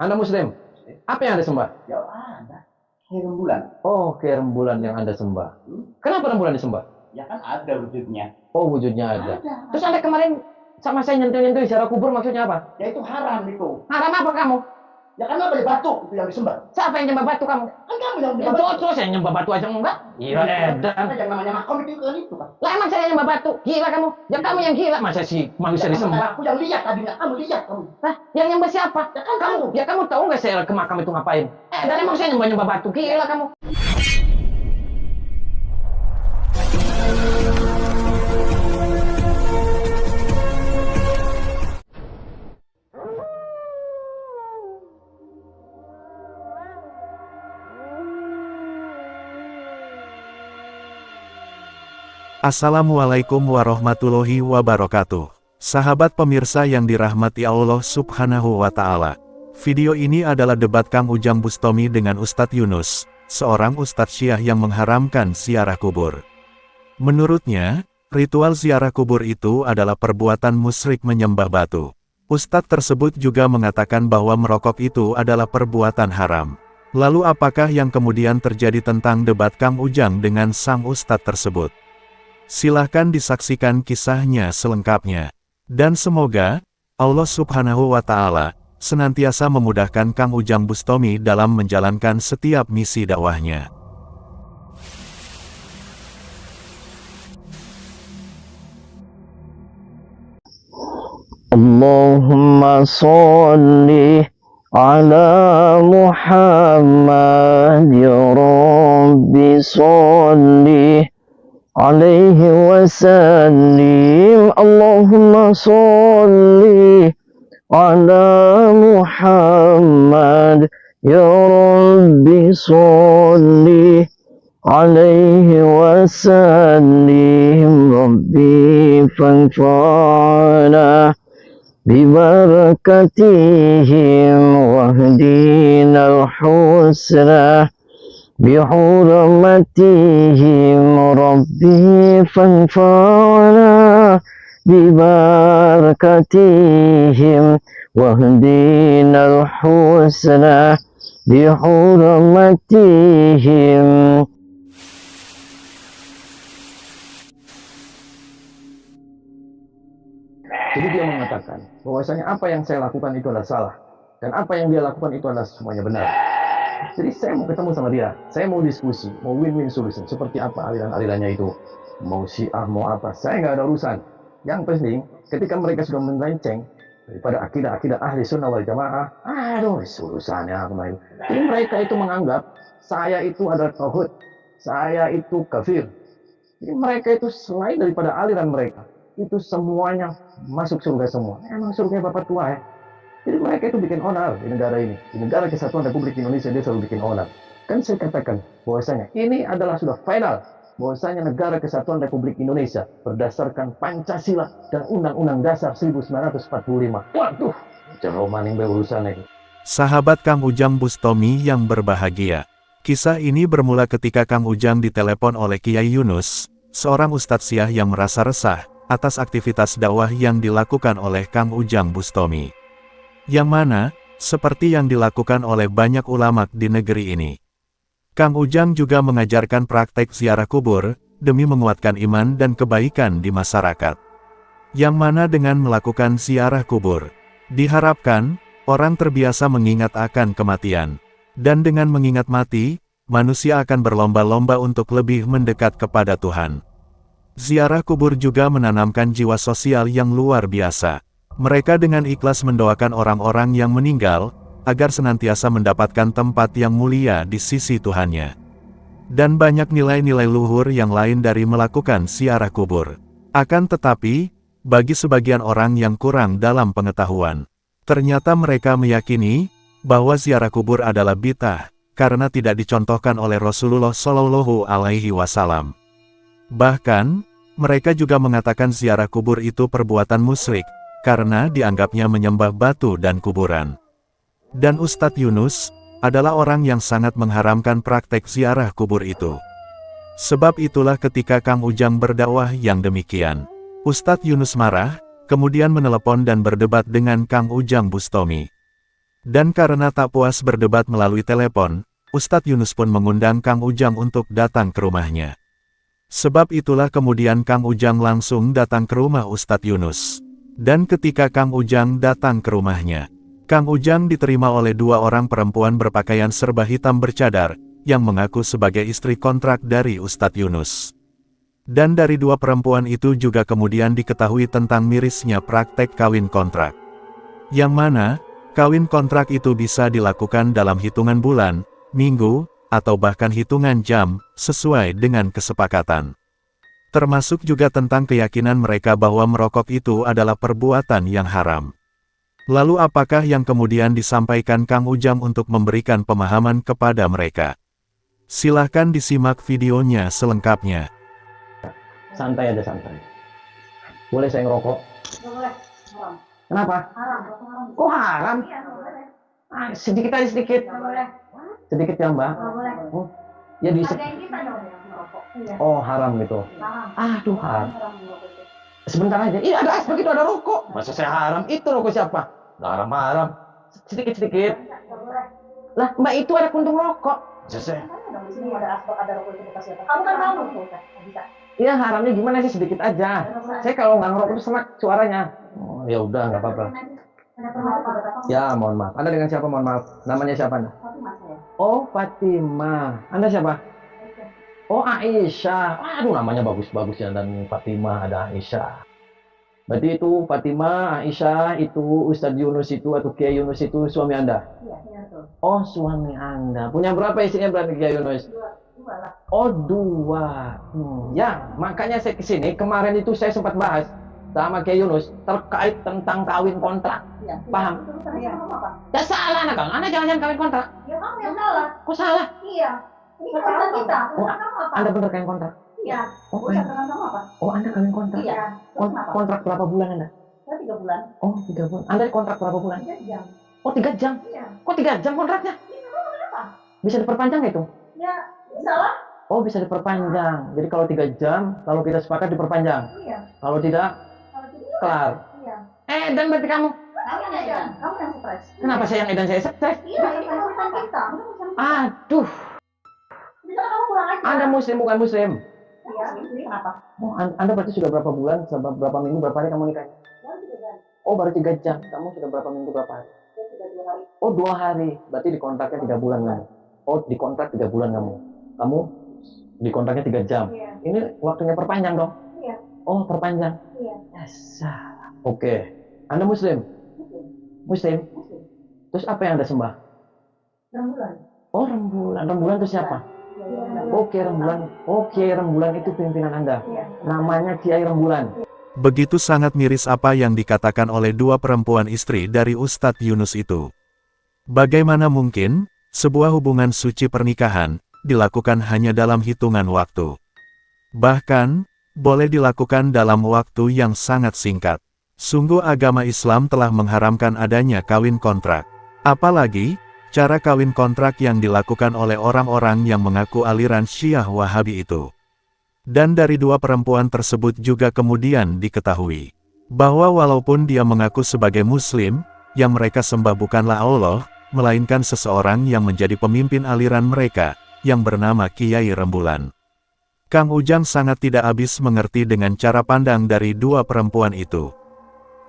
Anda Muslim? Apa yang Anda sembah? Ya ada. Kayak rembulan. Oh, kayak rembulan yang Anda sembah. Kenapa rembulan disembah? Ya kan ada wujudnya. Oh, wujudnya ada. Ada. Terus Anda kemarin sama saya nyentuh-nyentuh ziarah kubur maksudnya apa? Ya itu haram itu. Haram apa kamu? Ya kan apa di batu itu yang disembah. Siapa yang nyembah batu kamu? Kan kamu yang Ya disembah. cocok saya nyembah batu aja enggak? Gila edan. Ada yang namanya makom itu kan itu kan. Lah emang saya nyembah batu? Gila kamu. Yang kamu yang gila. Masa sih manusia disembah? Aku yang lihat tadinya, kamu lihat kamu. Lah, yang nyembah siapa? Ya kan kamu. Ya kamu tahu nggak saya ke makam itu ngapain? Dan emang saya nyembah batu? Gila kamu. Assalamualaikum warahmatullahi wabarakatuh. Sahabat pemirsa yang dirahmati Allah Subhanahu wa Ta'ala. Video ini adalah debat Kang Ujang Bustami dengan Ustadz Yunus, seorang Ustadz Syiah yang mengharamkan ziarah kubur. Menurutnya, ritual ziarah kubur itu adalah perbuatan musyrik menyembah batu. Ustadz tersebut juga mengatakan bahwa merokok itu adalah perbuatan haram. Lalu apakah yang kemudian terjadi tentang debat Kang Ujang dengan sang Ustadz tersebut? Silahkan disaksikan kisahnya selengkapnya. Dan semoga Allah Subhanahu wa Ta'ala senantiasa memudahkan Kang Ujang Bustami dalam menjalankan setiap misi dakwahnya. Allahumma sholli ala Muhammad ya Rabbi sholli alaihi wasallim. Allahumma sholli ala Muhammad ya Rabbi sholli alaihi wasallim. Rabbi fanfa'na bibarakatihim wahdina al-husna بحرمتهم ربي فانفعنا ببركتهم واهدنا الحسنى بحرمتهم. Jadi dia mengatakan bahwasanya apa yang saya lakukan itu adalah salah. Dan apa yang dia lakukan itu adalah semuanya benar. Jadi saya mau ketemu sama dia, saya mau diskusi, mau win-win solution, seperti apa aliran-alirannya itu, mau Syiah, mau apa, saya nggak ada urusan. Yang penting, ketika mereka sudah melenceng daripada akidah-akidah ahli sunnah wal jamaah, aduh, urusannya kemarin. Jadi mereka itu menganggap saya itu adalah tauhid, saya itu kafir. Jadi mereka itu selain daripada aliran mereka, itu semuanya masuk surga semua. Emang surga bapak tua ya. Jadi mereka itu bikin onar di negara ini. Di negara Kesatuan Republik Indonesia dia selalu bikin onar. Kan saya katakan bahwasanya ini adalah sudah final. Bahwasanya negara Kesatuan Republik Indonesia berdasarkan Pancasila dan Undang-Undang Dasar 1945. Waduh, jangan maning berurusan ini. Sahabat Kang Ujang Bustami yang berbahagia. Kisah ini bermula ketika Kang Ujang ditelepon oleh Kiai Yunus, seorang Ustadz Syiah yang merasa resah atas aktivitas dakwah yang dilakukan oleh Kang Ujang Bustami. Yang mana, seperti yang dilakukan oleh banyak ulama di negeri ini. Kang Ujang juga mengajarkan praktek ziarah kubur, demi menguatkan iman dan kebaikan di masyarakat. Yang mana dengan melakukan ziarah kubur, diharapkan, orang terbiasa mengingat akan kematian. Dan dengan mengingat mati, manusia akan berlomba-lomba untuk lebih mendekat kepada Tuhan. Ziarah kubur juga menanamkan jiwa sosial yang luar biasa. Mereka dengan ikhlas mendoakan orang-orang yang meninggal, agar senantiasa mendapatkan tempat yang mulia di sisi Tuhannya. Dan banyak nilai-nilai luhur yang lain dari melakukan ziarah kubur. Akan tetapi, bagi sebagian orang yang kurang dalam pengetahuan, ternyata mereka meyakini bahwa ziarah kubur adalah bid'ah, karena tidak dicontohkan oleh Rasulullah Shallallahu Alaihi Wasallam. Bahkan, mereka juga mengatakan ziarah kubur itu perbuatan musyrik, karena dianggapnya menyembah batu dan kuburan. Dan Ustadz Yunus adalah orang yang sangat mengharamkan praktek ziarah kubur itu. Sebab itulah ketika Kang Ujang berdakwah yang demikian, Ustadz Yunus marah, kemudian menelepon dan berdebat dengan Kang Ujang Bustami. Dan karena tak puas berdebat melalui telepon, Ustadz Yunus pun mengundang Kang Ujang untuk datang ke rumahnya. Sebab itulah kemudian Kang Ujang langsung datang ke rumah Ustadz Yunus. Dan ketika Kang Ujang datang ke rumahnya, Kang Ujang diterima oleh dua orang perempuan berpakaian serba hitam bercadar, yang mengaku sebagai istri kontrak dari Ustadz Yunus. Dan dari dua perempuan itu juga kemudian diketahui tentang mirisnya praktek kawin kontrak. Yang mana, kawin kontrak itu bisa dilakukan dalam hitungan bulan, minggu, atau bahkan hitungan jam, sesuai dengan kesepakatan. Termasuk juga tentang keyakinan mereka bahwa merokok itu adalah perbuatan yang haram. Lalu apakah yang kemudian disampaikan Kang Ujang untuk memberikan pemahaman kepada mereka? Silahkan disimak videonya selengkapnya. Santai aja, santai. Boleh saya ngerokok? Nggak boleh. Haram. Kenapa? Haram. Haram. Kok haram? Iya, nggak boleh. Sedikit aja, sedikit. Nggak boleh. Sedikit ya, Mbak? Nggak boleh. Oh, ya di... Hargain kita dong ya, merokok. Iya. Oh, haram gitu. Haram. Aduh, haram. Haram merokok itu. Sebentar aja. Iya, ada asbak itu, ada rokok. Masa saya haram? Itu rokok siapa? Nggak haram-haram. Sedikit-sedikit. Nggak boleh. Lah, Mbak itu ada kuntung rokok. Masa saya... Tanya dong, di sini ada asbak, ada rokok itu bekas siapa? Kamu kan tahu tuh, nggak bisa. Iya, haramnya gimana sih? Sedikit aja. Saya kalau nggak ngerokok itu semak suaranya. Oh, ya udah, nggak apa-apa. Ya, mohon maaf. Anda dengan siapa? Mohon maaf. Namanya siapa Anda? Fatimah saya. Oh, Fatimah. Anda siapa? Oh, Aisyah. Aduh, namanya bagus-bagus ya. Dan Fatimah, ada Aisyah. Berarti itu Fatimah, Aisyah, itu Ustadz Yunus itu, atau Kiai Yunus itu suami Anda? Iya, iya tuh. Oh, suami Anda. Punya berapa istrinya berarti Kiai Yunus? Dua lah. Oh, dua. Ya, makanya saya kesini. Kemarin itu saya sempat bahas sama Kiai Yunus terkait tentang kawin kontrak. Iya. Paham? Iya. Ya salah anak, Anda jangan-jangan kawin kontrak. Ya kamu yang salah. Kok salah? Iya. Ini kontrak kita. Oh, Kontrak kamu apa? Anda bener kawin kontrak? Iya. Oh, Udah dengan kamu apa? oh, Anda kawin kontrak? Iya. Terus kenapa? Kontrak berapa bulan Anda? Saya 3 bulan. Oh, 3 bulan. Anda kontrak berapa bulan? 3 jam. Oh, 3 jam. Iya. Kok 3 jam kontraknya? Iya, kamu kenapa? Bisa diperpanjang nggak itu? Ya, bisa lah. Oh, bisa diperpanjang. Jadi kalau 3 jam, kalau kita sepakat diperpanjang. Iya. Kalau tidak, Kalau gitu kelar. iya. Dan berarti kamu. Kamu yang edan. Kamu yang stres. Kenapa saya yang edan saya stres? Iya, ini kan urusan kita. Ini urusan kita. Aduh, Jadi kalau kamu pulang aja. Anda muslim bukan muslim? Iya, ini kenapa? Oh, Anda berarti sudah berapa bulan, berapa minggu, berapa hari kamu nikah? Baru 3 jam. Oh, baru 3 jam. Kamu sudah berapa minggu, berapa hari? Ya, sudah 2 hari. Oh, 2 hari. Berarti dikontraknya 3 bulan kamu. Oh, dikontrak 3 bulan kamu. Kamu dikontraknya 3 jam. Iya. Ini waktunya perpanjang dong? Iya. Oh, perpanjang. Iya. Dasar. Oke. Anda muslim? Muslim. Muslim? Muslim. Terus apa yang Anda sembah? Rembulan. Oh, rembulan. Rembulan itu siapa? Iya. Oke, rembulan. Oke, rembulan itu pimpinan Anda. Iya. Namanya Kiai Rembulan. Begitu sangat miris apa yang dikatakan oleh dua perempuan istri dari Ustadz Yunus itu. Bagaimana mungkin, sebuah hubungan suci pernikahan, dilakukan hanya dalam hitungan waktu. Bahkan, boleh dilakukan dalam waktu yang sangat singkat. Sungguh agama Islam telah mengharamkan adanya kawin kontrak. Apalagi, cara kawin kontrak yang dilakukan oleh orang-orang yang mengaku aliran Syiah Wahabi itu. Dan dari dua perempuan tersebut juga kemudian diketahui bahwa walaupun dia mengaku sebagai Muslim, yang mereka sembah bukanlah Allah, melainkan seseorang yang menjadi pemimpin aliran mereka, yang bernama Kiai Rembulan. Kang Ujang sangat tidak habis mengerti dengan cara pandang dari dua perempuan itu.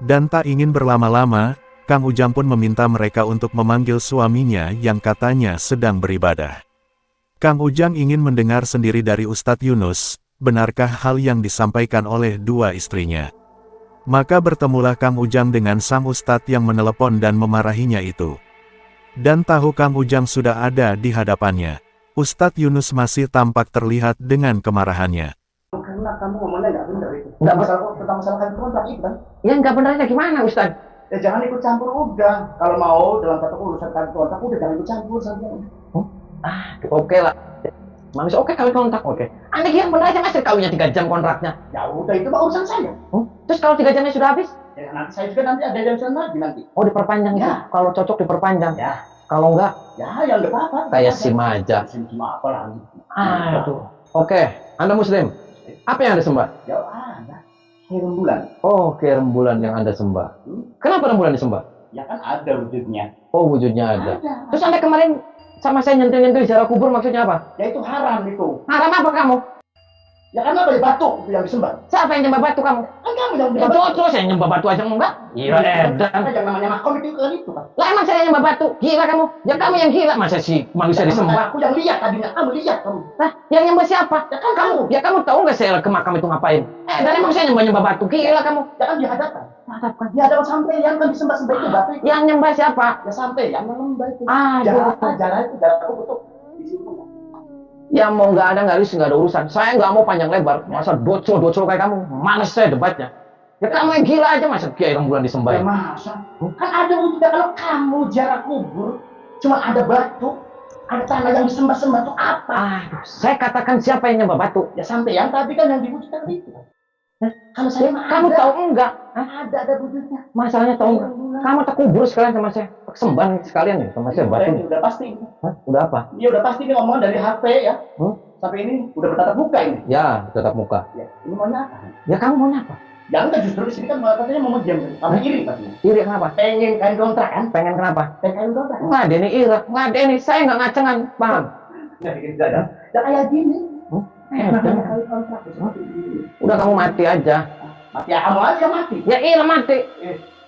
Dan tak ingin berlama-lama, Kang Ujang pun meminta mereka untuk memanggil suaminya yang katanya sedang beribadah. Kang Ujang ingin mendengar sendiri dari Ustadz Yunus, benarkah hal yang disampaikan oleh dua istrinya. Maka bertemulah Kang Ujang dengan sang Ustadz yang menelepon dan memarahinya itu. Dan tahu Kang Ujang sudah ada di hadapannya. Ustadz Yunus masih tampak terlihat dengan kemarahannya. Karena kamu ngomongnya nggak benar itu. Nggak tentang masalah kawin kontrak itu kan. Ya nggak benernya gimana Ustadz? Ya jangan ikut campur udah. Kalau mau dalam satu urusan kawin kontrak udah jangan ikut campur saja. Oke lah. Manusia oke kawin kontrak, oke. Anda yang bener aja masih kawinnya 3 jam kontraknya. Ya udah itu mah urusan saya. Terus kalau 3 jamnya sudah habis? Ya nanti saya juga nanti ada yang lagi nanti. Oh, diperpanjang Ya. ya. Kalau cocok diperpanjang. Ya. Kalau enggak, Ya yang nggak apa-apa. kayak si Maja. Cuma apa lagi? Aduh. Oke, Anda muslim. Apa yang Anda sembah? Ya ada. Kiai Rembulan. Oh, Kiai Rembulan yang Anda sembah. Kenapa Rembulan disembah? Ya kan ada wujudnya. Oh, wujudnya ada. Ada. Terus Anda kemarin sama saya nyentil-nyentil ziarah kubur maksudnya apa? Ya itu haram itu. Haram apa kamu? Ya kan apa ya batu itu yang disembah. Siapa yang nyembah batu kamu? Kan kamu yang Ya disembah. terus saya nyembah batu aja enggak? Gila edan. Yang namanya makom itu kan itu kan. Lah emang saya nyembah batu? Gila kamu? Ya kamu yang gila. Masa sih manusia disembah? Aku yang lihat tadinya, kamu lihat kamu. Lah, yang nyembah siapa? Ya kan kamu. Ya kamu tahu nggak saya ke makam itu ngapain? Dan emang saya nyembah batu? Gila kamu. Ya kan dihadapkan. Di hadapan sampai yang kan disembah-sembah itu batu itu. Yang nyembah siapa? Ya sampai yang menyembah itu. Aduh. Jarak itu jarak aku betul di situ. Ya mau nggak ada nggak ada urusan. Saya nggak mau panjang lebar. Masa docol kayak kamu. Males saya debatnya. Ya kamu yang gila aja masa Kiai Rembulan disembah. Ya masa? Kan ada wujudnya kalau kamu jarak kubur cuma ada batu, ada tanah yang disembah-sembah itu apa? Aduh, saya katakan siapa yang nyembah batu? Ya sampai yang tadi kan yang diwujudkan itu. Kalau saya mah Kamu ada. tahu enggak? Ada wujudnya. Masalahnya tahu enggak? Kamu tak kubur sekalian sama saya. Sembah sekalian nih sama saya batu. Udah pasti. Hah? Udah apa? Dia udah pasti ini ngomong dari HP ya. Sampai ini udah bertatap muka ini. Ya, tetap muka. Ya, ini maunya apa? Ya kamu maunya apa? Ya enggak justru di sini kan malah katanya mau diam. Kamu iri pastinya. Iri kenapa? Pengen kain kontrak kan? Pengen kenapa? Pengen kain kontrak. Nggak ada ini iri. Nggak ada ini. Saya nggak ngacengan. Paham? Ya gitu aja. Ya kayak gini. Edan. Kain kontrak seperti ini. Udah kamu mati aja. Mati ya kamu aja mati. Ya iya mati.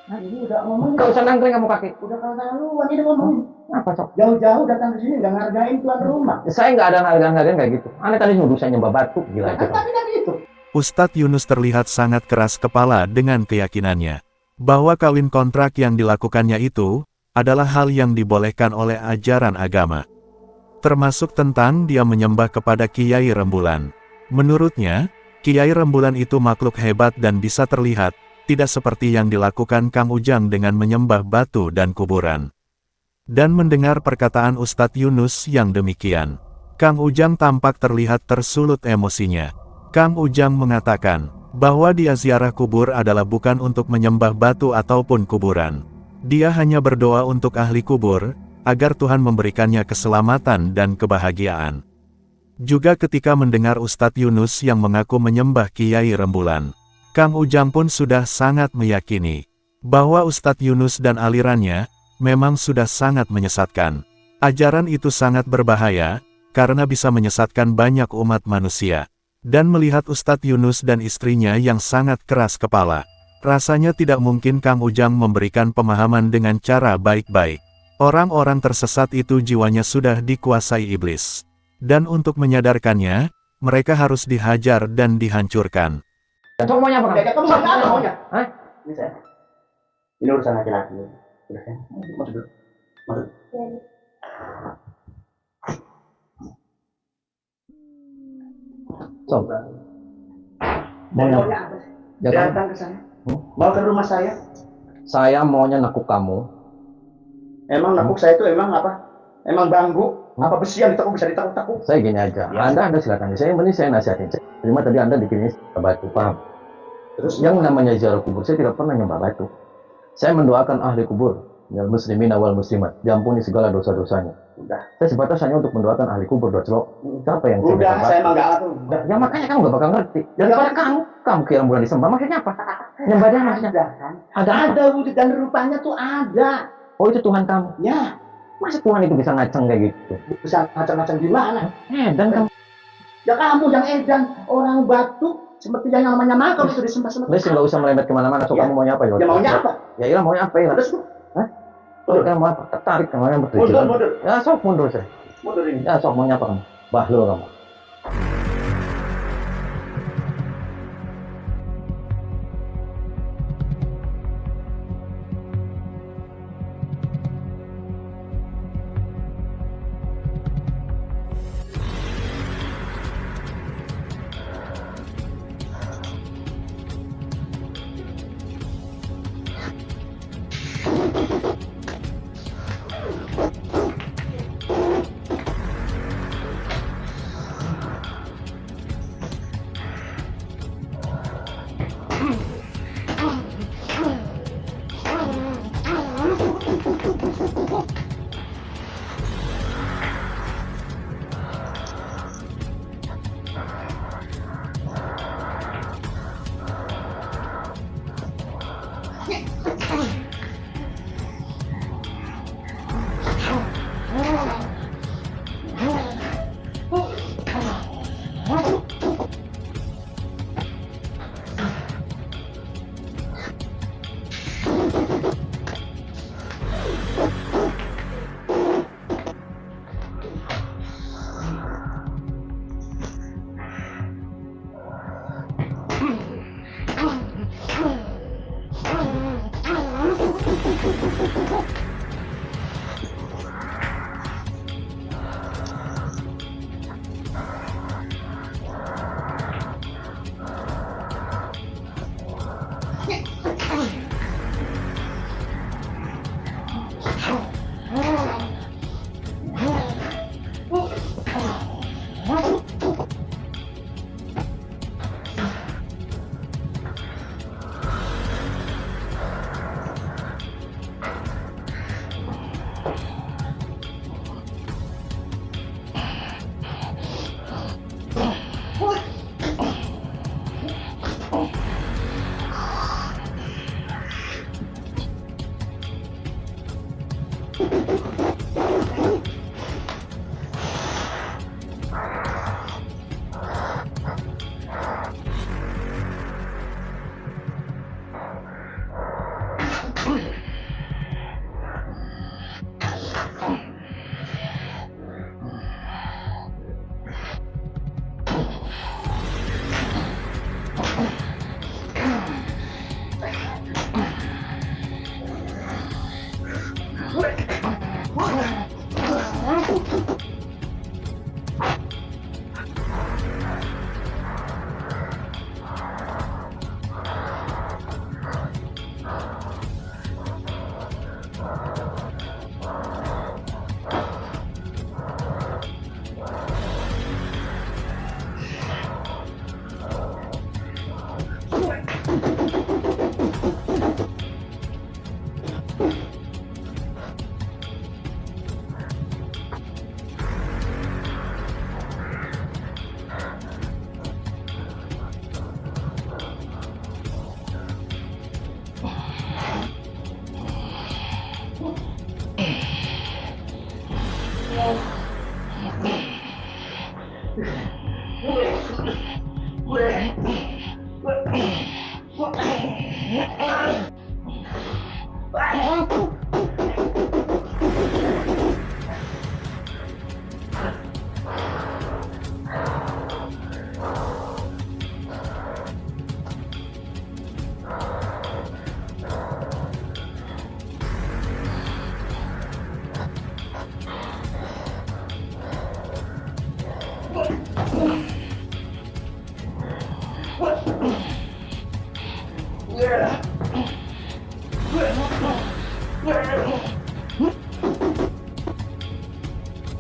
Nah, ini udah ngomong. Nggak usah nangkring kamu kaki. Udah keterlaluan ini ngomong. Apa sok? Jauh-jauh datang ke sini nggak ngargain tuan rumah. Saya nggak ada harga-harga kayak gitu. Aneh tadi nuduh saya nyembah batu. Gila Ya aja. kan tapi kan itu. Ustadz Yunus terlihat sangat keras kepala dengan keyakinannya bahwa kawin kontrak yang dilakukannya itu adalah hal yang dibolehkan oleh ajaran agama. Termasuk tentang dia menyembah kepada Kiai Rembulan. Menurutnya, Kiai Rembulan itu makhluk hebat dan bisa terlihat, tidak seperti yang dilakukan Kang Ujang dengan menyembah batu dan kuburan. Dan mendengar perkataan Ustadz Yunus yang demikian, Kang Ujang tampak terlihat tersulut emosinya. Kang Ujang mengatakan bahwa dia ziarah kubur adalah bukan untuk menyembah batu ataupun kuburan. Dia hanya berdoa untuk ahli kubur, agar Tuhan memberikannya keselamatan dan kebahagiaan. Juga ketika mendengar Ustadz Yunus yang mengaku menyembah Kiai Rembulan, Kang Ujang pun sudah sangat meyakini bahwa Ustadz Yunus dan alirannya memang sudah sangat menyesatkan. Ajaran itu sangat berbahaya, karena bisa menyesatkan banyak umat manusia. Dan melihat Ustadz Yunus dan istrinya yang sangat keras kepala, rasanya tidak mungkin Kang Ujang memberikan pemahaman dengan cara baik-baik. Orang-orang tersesat itu jiwanya sudah dikuasai iblis. Dan untuk menyadarkannya, mereka harus dihajar dan dihancurkan. Sok maunya apa kamu? Ya kamu mau apa maunya? Hah? Ini saya. Ini urusan laki-laki. Udah kan? Masuk dulu. Masuk. Sok. Maunya apa? Maunya apa? Ya, kamu. Datang ke sana. Mau ke rumah saya. Saya maunya nakuk kamu. Emang nakuk saya itu emang apa? Emang bambu? Apa besi yang ditekuk bisa ditekuk-tekuk? Saya gini aja. Ya. Anda silakan. Saya yang penting saya nasihatin. Terima tadi Anda bikinnya batu, paham? Terus Yang namanya ziarah kubur, saya tidak pernah nyembah batu. Saya mendoakan ahli kubur, minal muslimin wal muslimat, diampuni segala dosa-dosanya. udah. Saya sebatas hanya untuk mendoakan ahli kubur, doclo. Siapa yang Udah, nyembah saya batu? emang nggak laku. Udah. Ya makanya kamu gak bakal ngerti. Daripada kamu kira bulan disembah, maksudnya apa? Nyembahnya maksudnya? Ada kan? Ada apa? Ada wujud dan rupanya tuh ada. Oh itu Tuhan kamu. Ya, Masa Tuhan itu bisa ngaceng kayak gitu? bisa macam-macam gimana? Dan kamu. Ya kamu yang edan orang batu seperti yang namanya makam itu disembah-sembah. Udah sih nggak usah melempet kemana-mana. So Ya. kamu maunya apa ya? Ya maunya apa? Ya iya maunya apa ya? Terus Oh, kamu mau apa? Tertarik kamu yang mundur, berdiri. mundur, Ya sok mundur saya. mundur ini. Ya sok maunya apa kamu? Bahlul kamu.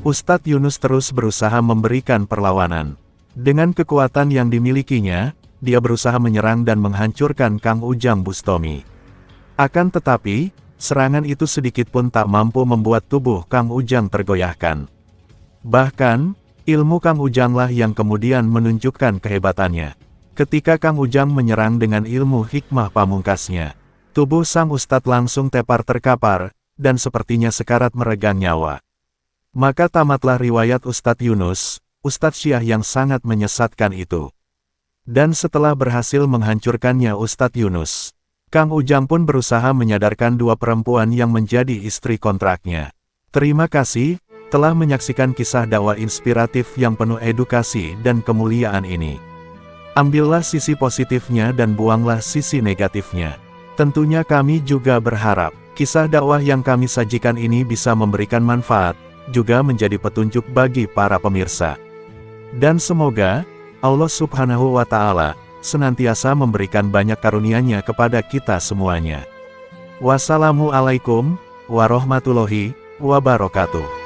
Ustadz Yunus terus berusaha memberikan perlawanan. Dengan kekuatan yang dimilikinya, dia berusaha menyerang dan menghancurkan Kang Ujang Bustami. Akan tetapi, serangan itu sedikit pun tak mampu membuat tubuh Kang Ujang tergoyahkan. Bahkan, ilmu Kang Ujanglah yang kemudian menunjukkan kehebatannya. Ketika Kang Ujang menyerang dengan ilmu hikmah pamungkasnya, tubuh sang ustadz langsung tepar terkapar, dan sepertinya sekarat meregang nyawa. Maka tamatlah riwayat Ustadz Yunus, Ustadz Syiah yang sangat menyesatkan itu. Dan setelah berhasil menghancurkannya Ustadz Yunus, Kang Ujang pun berusaha menyadarkan dua perempuan yang menjadi istri kontraknya. Terima kasih, telah menyaksikan kisah dakwah inspiratif yang penuh edukasi dan kemuliaan ini. Ambillah sisi positifnya dan buanglah sisi negatifnya. Tentunya kami juga berharap, kisah dakwah yang kami sajikan ini bisa memberikan manfaat, juga menjadi petunjuk bagi para pemirsa. Dan semoga Allah Subhanahu wa Ta'ala senantiasa memberikan banyak karunia-Nya kepada kita semuanya. Wassalamualaikum warahmatullahi wabarakatuh.